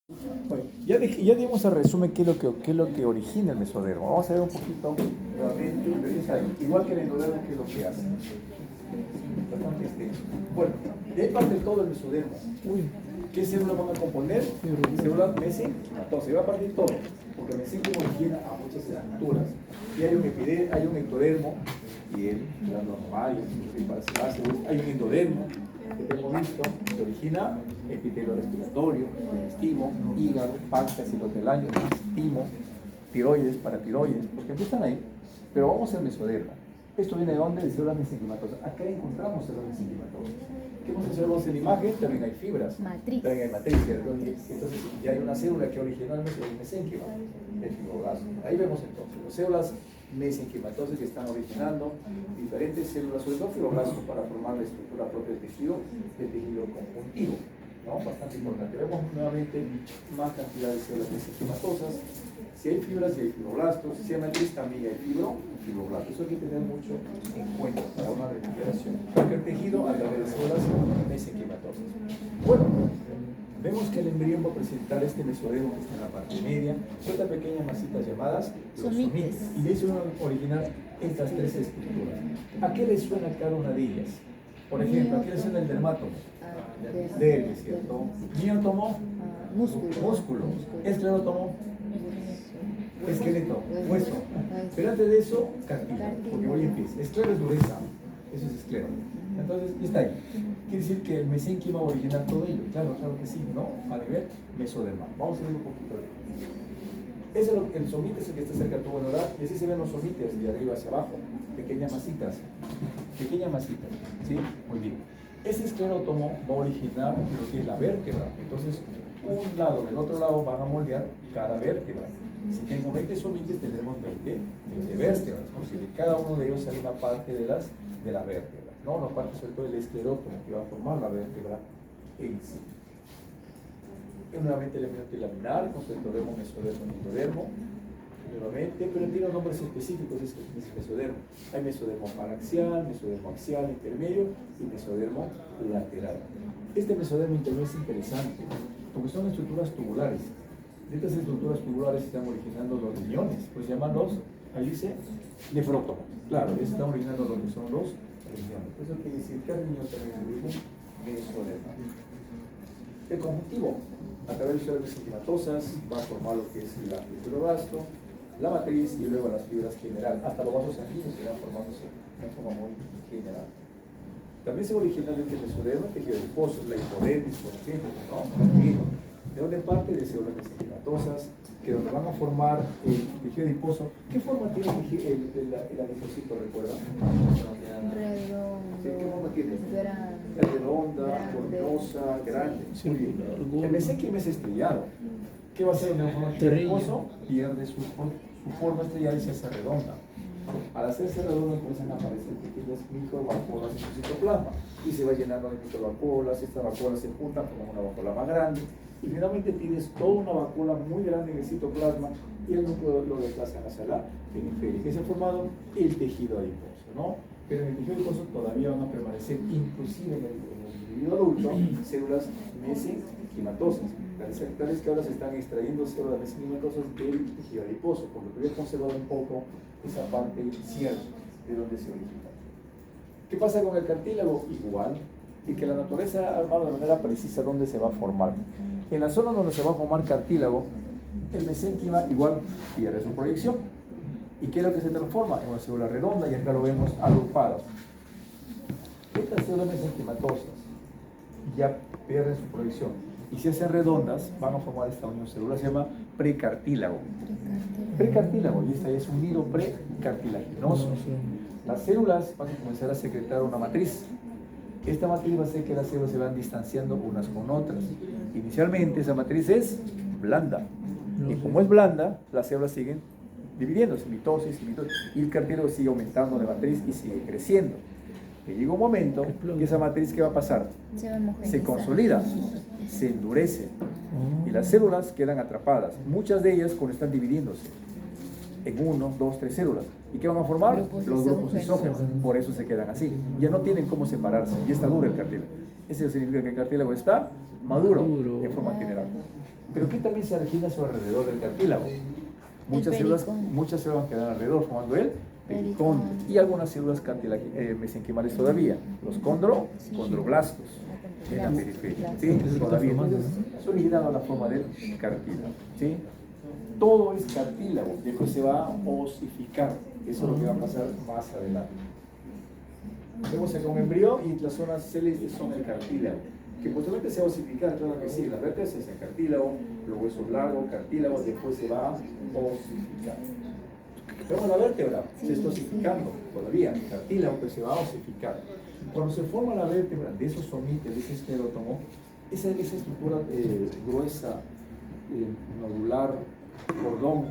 Bueno, ya dimos el resumen qué es lo que origina el mesodermo. Vamos a ver un poquito nuevamente, pero es ahí, igual que el endodermo, qué es lo que hace. Bastante extenso. Bueno, de ahí parte todo el mesodermo. ¿Qué células van a componer? Células mesenquimatosas. Y va a partir todo, porque el mesenquima origina a muchas estructuras. Y hay un ectodermo, y el normal, hay un endodermo, que hemos visto, que origina epitelio respiratorio, intestino, hígado, páncreas, hidrotelio, intestino, tiroides, paratiroides, porque empiezan ahí. Pero vamos al mesodermo. ¿Esto viene de dónde? De células mesenquimatosas. Acá encontramos células mesenquimatosas. ¿Qué observamos en la imagen? También hay fibras. Matriz. También hay matriz, ¿cierto? Entonces ya hay una célula que originalmente es mesénquima, el fibroblasto. Ahí vemos entonces las células mesenquimatosas que están originando diferentes células, sobre todo fibroblastos, para formar la estructura propia del tejido conjuntivo, ¿no? Bastante importante. Vemos nuevamente más cantidad de células mesenquimatosas. Si hay fibras, si hay fibroblastos, si hay matriz, también hay fibroblastos. Eso hay que tener mucho en cuenta para una recuperación. Porque el tejido a través de células mesenquimatosas. Bueno, vemos que el embrión va a presentar este mesodermo que está en la parte media, estas pequeñas masitas llamadas somites. Y de eso van a originar estas tres estructuras. ¿A qué les suena cada una de ellas? Por ejemplo, ¿a qué le suena el dermátomo? Dermis, ¿cierto? Miótomo, músculo. Esclerótomo, esqueleto, hueso. Pero antes de eso, cartílago, porque voy a empezar. Esclero es dureza, eso es esclero. Entonces, está ahí. Quiere decir que el mesénquima va a originar todo ello. Claro que sí, ¿no? A nivel mesodermal. Vamos a ver un poquito de eso. El somite es el que está cerca del tubo neural, y así se ven los somites de arriba hacia abajo. Pequeñas masitas. ¿Sí? Muy bien. Ese esclerótomo va a originar lo que es la vértebra. Entonces, un lado del otro lado van a moldear cada vértebra. Si tengo 20 somites, tendremos 20 vértebras. Como si de cada uno de ellos hay una parte de la vértebra, ¿no? Una parte sobre todo del esclerótomo que va a formar la vértebra en sí. Y nuevamente el elemento laminar, con su endodermo, mesodermo y endodermo. Nuevamente, pero tiene nombres específicos, es mesodermo. Hay mesodermo paraxial, mesodermo axial, intermedio y mesodermo lateral. Este mesodermo intermedio es interesante porque son estructuras tubulares. De estas estructuras tubulares se están originando los riñones, pues llaman ahí dice, nefrótomo. Claro, están originando lo que son los riñones. Eso quiere decir que el riñón también es un mesodermo. El conjuntivo, a través de células mesenquimatosas, va a formar lo que es el fibroblasto, la matriz y luego las fibras general. Hasta los vasos sanguíneos se van formándose de forma muy general. También se origina el mesodermo, el tejido adiposo, la hipodermis, por ejemplo, ¿no? ¿De dónde parte? De células mesenquimatosas, que donde van a formar el tejido adiposo. ¿Qué forma tiene el adipocito, recuerda? Redondo. ¿Sí? ¿Qué forma tiene? Grande. Redonda, voluminosa, grande. Muy bien. El mesénquima es estrellado. ¿Qué va a hacer una forma de adiposo? Pierde su forma estrellada y se hace redonda. Al hacerse redonda comienzan a aparecer pequeñas microvacuolas en su citoplasma y se va llenando de microvacuolas. Estas vacuolas se juntan como una vacuola más grande y finalmente tienes toda una vacuola muy grande en el citoplasma y el núcleo lo desplazan hacia la periferia, que se ha formado el tejido adiposo, ¿no? Pero en el tejido adiposo todavía van a permanecer, inclusive en el individuo adulto, células mesenquimatosas. Tales que ahora se están extrayendo células mesenquimatosas del tejido adiposo, por lo que voy a conservar un poco esa parte cierta de donde se origina. ¿Qué pasa con el cartílago? Igual, y que la naturaleza ha armado de manera precisa dónde se va a formar. En la zona donde se va a formar cartílago, el mesénquima igual pierde su proyección. ¿Y qué es lo que se transforma? En una célula redonda, y acá lo vemos agrupado. Estas células mesenquimatosas ya pierden su proyección y si hacen redondas van a formar esta unión celular, se llama precartílago. Precartílago, y esta es un nido precartilaginoso. Las células van a comenzar a secretar una matriz. Esta matriz va a hacer que las células se van distanciando unas con otras. Inicialmente esa matriz es blanda, y como es blanda, las células siguen dividiéndose, mitosis, y el cartílago sigue aumentando de matriz y sigue creciendo. Y llega un momento que esa matriz, ¿qué va a pasar? Se consolida, se endurece y las células quedan atrapadas. Muchas de ellas cuando están dividiéndose en 1, 2, 3 células. ¿Y qué van a formar? Los grupos isógenos. Por eso se quedan así. Ya no tienen cómo separarse y está duro el cartílago. Eso significa que el cartílago está maduro en forma general. Pero ¿qué también se origina a su alrededor del cartílago? Muchas células van a quedar alrededor, formando el pericón. Y algunas células mesenquimales todavía. Los condroblastos en la periferia. ¿Sí? Todavía se originan a la forma del cartílago. ¿Sí? Todo es cartílago, después se va a osificar. Eso es lo que va a pasar más adelante. Vemos acá un embrión y las zonas celestes son el cartílago. Que posteriormente se va a osificar, claro que sí, las vértebras es el cartílago, los huesos largos, cartílago, después se va a osificar. Vemos la vértebra, se está osificando todavía, el cartílago, pero se va a osificar. Cuando se forma la vértebra de esos somites, de ese esclerótomo, esa estructura gruesa, nodular, cordón,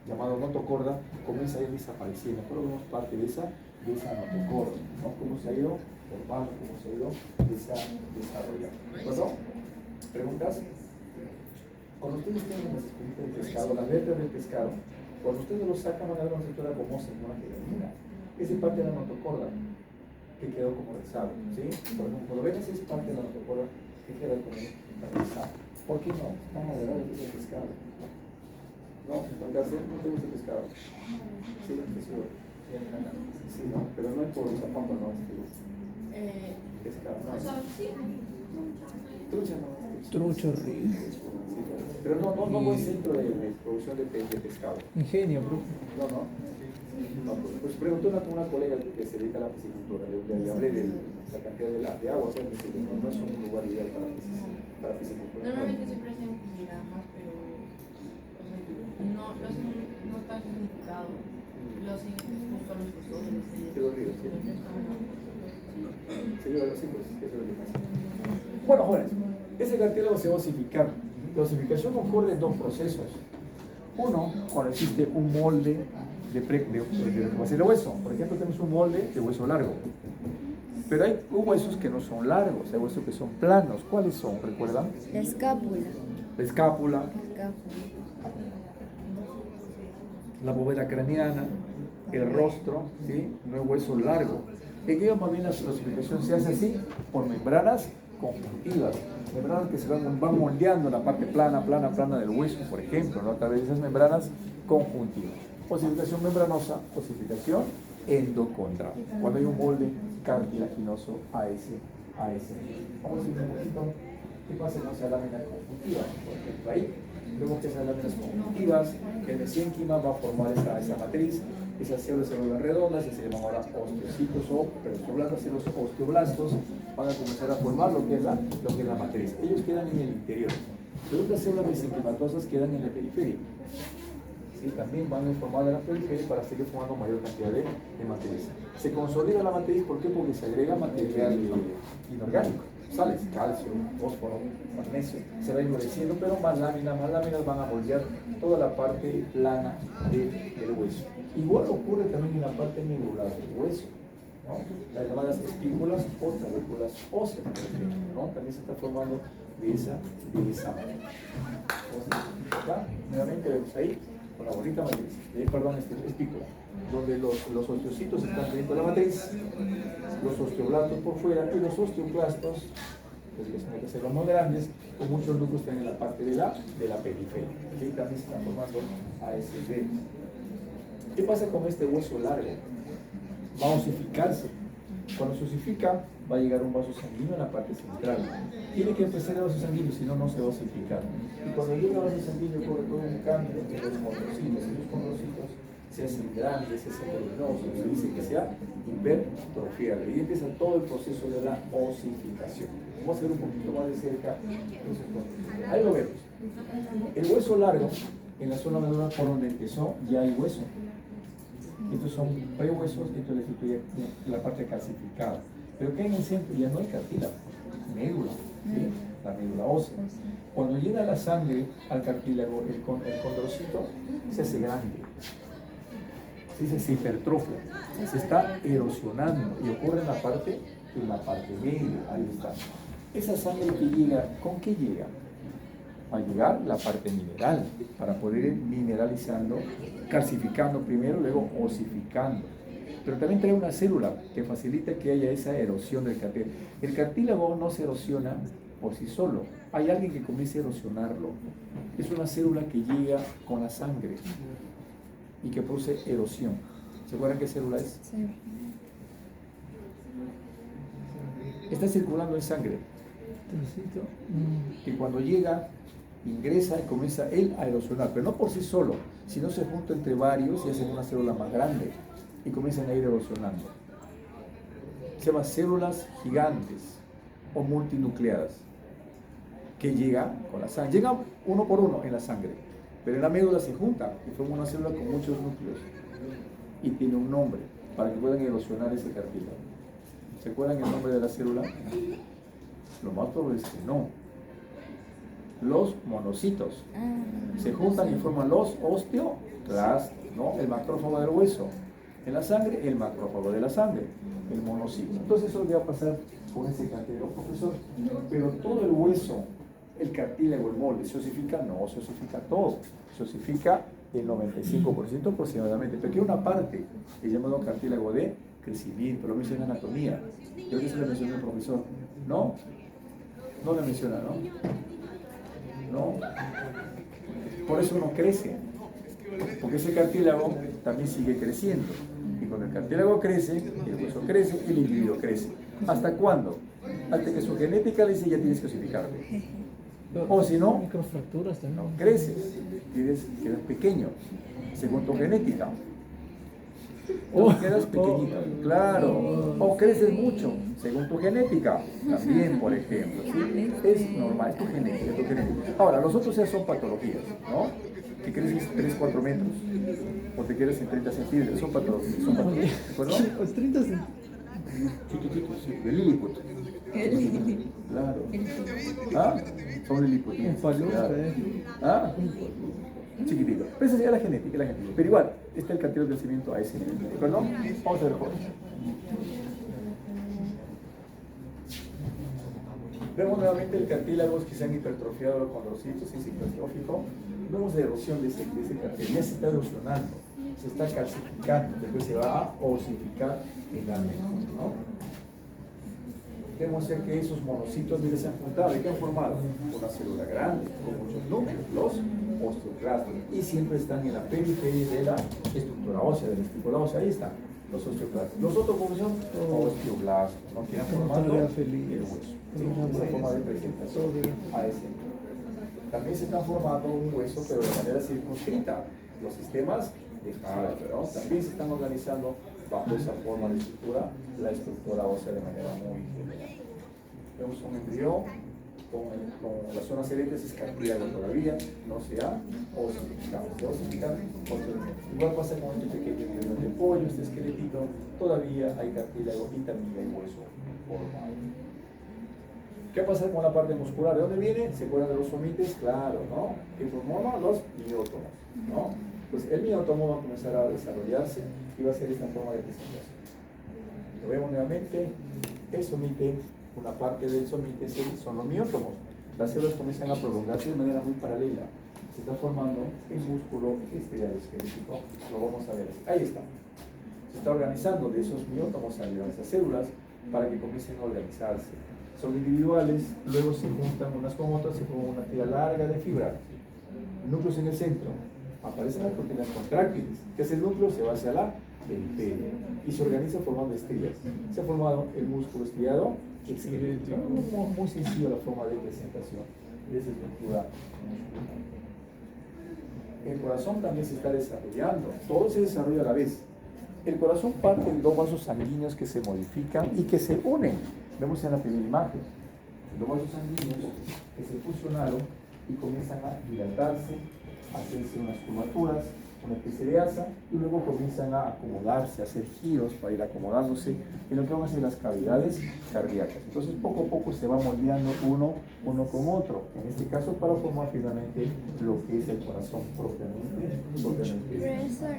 llamado notocorda, comienza a ir desapareciendo. Pero vemos parte de esa notocorda, ¿no? Cómo se ha ido formando, cómo se ha ido desarrollando. ¿De acuerdo? ¿Preguntas? Cuando ustedes tienen las escuelitas del pescado, las vértebras del pescado, cuando ustedes lo sacan van a ver una estructura como una gelatina. Esa es parte de la notocorda que quedó como rezado, ¿sí? Por ejemplo, cuando ven esa es parte de la notocorda que queda como rezado. ¿Por qué no? Vamos a ver el pescado. No, no te gusta el pescado. Sí, sí, no, pero no es por esa pampa, no es pescado. No. Trucha no. Trucho rico. Pero no buen centro de producción de pescado. Ingenio, bro. No, pues preguntó una colega que se dedica a la piscicultura, le hablé de la cantidad de agua, pero no es un lugar ideal para piscicultura. Normalmente siempre hacen piramas, pero no tan significado. Lo hacen justo a los costados. De los ríos, sí. Sí, pues, eso es lo que pasa. Bueno, jóvenes, ese cartílago se va a osificar. La osificación ocurre en dos procesos. Uno, cuando existe un molde de hueso. Por ejemplo, tenemos un molde de hueso largo. Pero hay huesos que no son largos, hay huesos que son planos. ¿Cuáles son? ¿Recuerdan? La escápula. La escápula, la bóveda craneana, el rostro, ¿sí? No es hueso largo. En ello más bien la osificación se hace así, por membranas conjuntivas. Membranas que se van moldeando la parte plana del hueso, por ejemplo, ¿no? A través de esas membranas conjuntivas. Osificación membranosa, osificación endocondral. Cuando hay un molde cartilaginoso a ese nivel. Vamos a ver un poquito qué pasa con esa lámina conjuntiva. Por ejemplo, ahí vemos que esas láminas conjuntivas, el mesénquima va a formar esa matriz. Esas células se vuelven redondas y se llaman ahora osteocitos o osteoblastos. Los osteoblastos van a comenzar a formar lo que es la matriz. Ellos quedan en el interior. Pero otras células mesenquimatosas quedan en la periferia. ¿Sí? También van a formar de la periferia para seguir formando mayor cantidad de matriz. Se consolida la matriz, ¿por qué? Porque se agrega material inorgánico, sales, calcio, fósforo, magnesio, se va endureciendo, pero más láminas van a moldear toda la parte plana del hueso. Igual ocurre también en la parte medular del hueso, ¿no? Las llamadas espículas o trabéculas óseas, ¿no? También se está formando de esa manera. Acá, nuevamente vemos ahí, con la bonita matriz, espícula, donde los osteocitos están dentro de la matriz, los osteoblastos por fuera y los osteoclastos, que son los más grandes, con muchos núcleos que están en la parte de la periferia. Aquí también se están formando ASB. ¿Qué pasa con este hueso largo? Va a osificarse. Cuando se osifica, va a llegar un vaso sanguíneo en la parte central. Tiene que empezar el vaso sanguíneo, si no, no se va a osificar. Y cuando llega el vaso sanguíneo, ocurre todo un cambio en los condrocitos. Y los condrocitos se hacen grandes, se hacen voluminosos, se dice que sea hipertrofiado. Y empieza todo el proceso de la osificación. Vamos a ver un poquito más de cerca. Ahí lo vemos. El hueso largo, en la zona medular por donde empezó, ya hay hueso. Estos son prehuesos, esto les incluye la parte calcificada. Pero que en el centro ya no hay cartílago, médula, ¿sí? La médula ósea. Cuando llega la sangre al cartílago, el condrocito se hace grande, se hipertrofia, se está erosionando y ocurre en la parte media, ahí está. Esa sangre que llega, ¿con qué llega? Va a llegar la parte mineral, para poder ir mineralizando, calcificando primero, luego osificando. Pero también trae una célula que facilita que haya esa erosión del cartílago. El cartílago no se erosiona por sí solo. Hay alguien que comience a erosionarlo. Es una célula que llega con la sangre y que produce erosión. ¿Se acuerdan qué célula es? Sí. Está circulando en sangre. Trocito. Y cuando llega, ingresa y comienza él a erosionar, pero no por sí solo, sino se junta entre varios y hacen una célula más grande y comienzan a ir erosionando. Se llaman células gigantes o multinucleadas que llegan con la sangre. Llegan uno por uno en la sangre, pero en la médula se juntan y forman una célula con muchos núcleos y tiene un nombre para que puedan erosionar ese cartílago. ¿Se acuerdan el nombre de la célula? Lo más probable es que no. Los monocitos se juntan y forman los osteoclastos, ¿no? El macrófago del hueso. En la sangre, el macrófago de la sangre, el monocito. Entonces eso le va a pasar con ese cartílago, profesor. Pero todo el hueso, el cartílago, el molde, ¿se osifica? No, se osifica todo. Se osifica el 95% aproximadamente. Pero aquí hay una parte, que llamado cartílago de crecimiento, lo menciona en anatomía. Yo creo que se le mencionó el profesor. ¿No? No le menciona, ¿no? No. Por eso no crece. Porque ese cartílago también sigue creciendo. Y cuando el cartílago crece, el hueso crece y el individuo crece. ¿Hasta cuándo? Hasta que su genética le dice ya tienes que osificarte. O si no, Microfracturas también. no creces, quedas pequeño, según tu genética. O quedas pequeñito, claro. O creces mucho, según tu genética, también, por ejemplo. ¿Sí? Es normal, es tu genética, es tu genética. Ahora, los otros ya son patologías, ¿no? Que creces 3-4 metros, o te quedas en 30 centímetros, son patologías. Son patologías, ¿de acuerdo? Los 30 centímetros. Chiquititos, sí, de Lilliput. Claro. ¿Ah? Son Lilliput. Un palito, Claro. ¿Ah? Chiquitito. Pero esa sería la genética, Pero igual, está el cartílago de crecimiento a ese nivel. ¿De acuerdo? Vamos a ver por Vemos nuevamente el cartílago que se han hipertrofiado los condrocitos, es hipertrófico. Vemos la erosión de ese cartílago. Ya se está erosionando, se está calcificando, después se va a osificar finalmente, ¿no? Vemos ya que esos monocitos se han juntado. ¿De qué han formado? Una célula grande, con muchos núcleos, los osteoclastos. Y siempre están en la periferia de la estructura ósea, de la estípula ósea. Ahí están los osteoclastos. Los otros, ¿cómo son? Osteoblastos, ¿no? Que han formado el hueso. ¿Sí? Esa forma de presentación a ese nivel. También se está formando un hueso, pero de manera circunscrita. Los sistemas de Haller, ¿no? También se están organizando bajo esa forma de estructura, la estructura ósea de manera muy general. Vemos un embrión con las zonas celestes, es cartílago todavía, no se ha osificado. Se osifica posteriormente. Igual pasa con este pequeño embrión de pollo, este esqueletito, todavía hay cartílago y también hay hueso formado. ¿Qué pasa con la parte muscular? ¿De dónde viene? ¿Se acuerdan de los somites? Claro, ¿no? ¿Qué formó? Los miótomos, ¿no? Pues el miótomo va a comenzar a desarrollarse y va a ser esta forma de presentación. Lo vemos nuevamente, el somite, una parte del somite son los miótomos. Las células comienzan a prolongarse de manera muy paralela. Se está formando el músculo esquelético. Lo vamos a ver. Ahí está. Se está organizando de esos miótomos a esas células para que comiencen a organizarse. Son individuales, luego se juntan unas con otras, se forma una tira larga de fibra. Núcleos en el centro. Aparecen las proteínas contráctiles. ¿Qué es el núcleo? Se va hacia la periferia y se organiza formando estrías. Se ha formado el músculo estriado esquelético. Muy sencillo la forma de presentación de esa estructura. El corazón también se está desarrollando. Todo se desarrolla a la vez. El corazón parte de dos vasos sanguíneos que se modifican y que se unen. Vemos en la primera imagen. Los vasos sanguíneos que se fusionaron y comienzan a dilatarse, a hacerse unas curvaturas, una especie de asa, y luego comienzan a acomodarse, a hacer giros para ir acomodándose en lo que van a ser las cavidades cardíacas. Entonces poco a poco se va moldeando uno con otro, en este caso para formar finalmente lo que es el corazón propiamente. Profesor,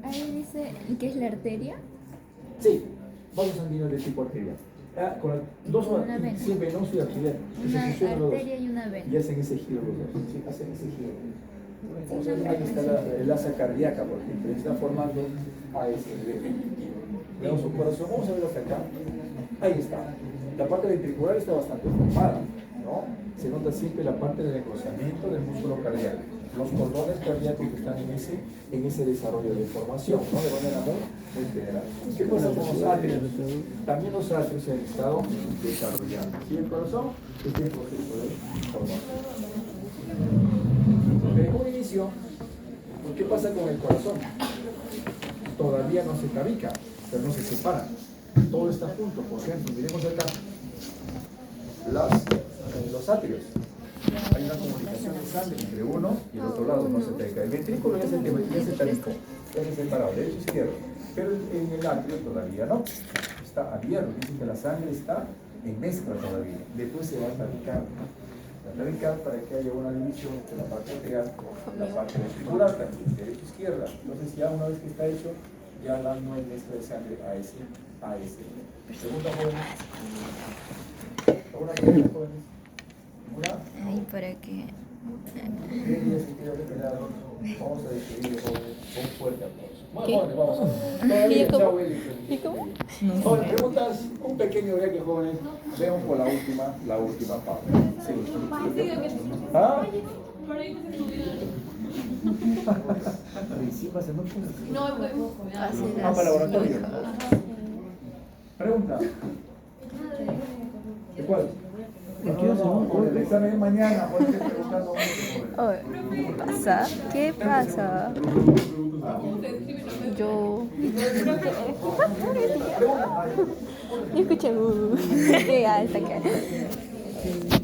ahí dice que es la arteria. Sí, vasos sanguíneos de tipo arterial. Con dos Una vena. sí, venoso y arterial. Una arteria y una vena. Y hacen ese giro los dos. Sí, hacen ese giro. O sea, ahí está el asa cardíaca, por ejemplo, está formando a ese nivel. Veamos su corazón, vamos a verlo hasta acá. Ahí está. La parte ventricular está bastante formada, ¿no? Se nota siempre la parte del engrosamiento del músculo cardíaco, los cordones cardíacos que están en ese desarrollo de formación, ¿no? De manera muy general. ¿Qué pasa con los atrios? También los atrios se han estado desarrollando. ¿Sí? El corazón está en proceso de formación. Pero en un inicio, ¿qué pasa con el corazón? Todavía no se tabica, pero no se separa. Todo está junto. Por ejemplo, miremos acá. Los atrios. Hay una comunicación de sangre entre uno y el otro lado, no se tabica. El ventrículo ya se tabicó, ya se separado, derecho e izquierdo. Pero en el atrio todavía no. Está abierto, dicen que la sangre está en mezcla todavía. Después se va a tabicar. Para que haya una división entre la parte atrial y la parte ventricular, también, derecha e izquierda. Entonces ya una vez que está hecho, ya no hay mezcla de sangre a ese. Segunda, jóvenes. ¿Alguna pregunta, jóvenes? ¿Ninguna? Ay, ¿para qué? ¿Qué día se quiere revelar? Vamos a despedir, jóvenes, con un fuerte aplauso. Bueno, jóvenes, vamos. Todavía, chao, ¿Y cómo? Jóvenes, preguntas, un pequeño break, jóvenes. Vemos por la última pausa. Sí. ¿Ah? Recién va a ser mucho. No, pues. Para laboratorio. Pregunta. ¿De cuál? Con el examen de mañana, por eso preguntando. ¿Qué pasa? ¿Qué pasa? Yo. Escuché. Qué alta que.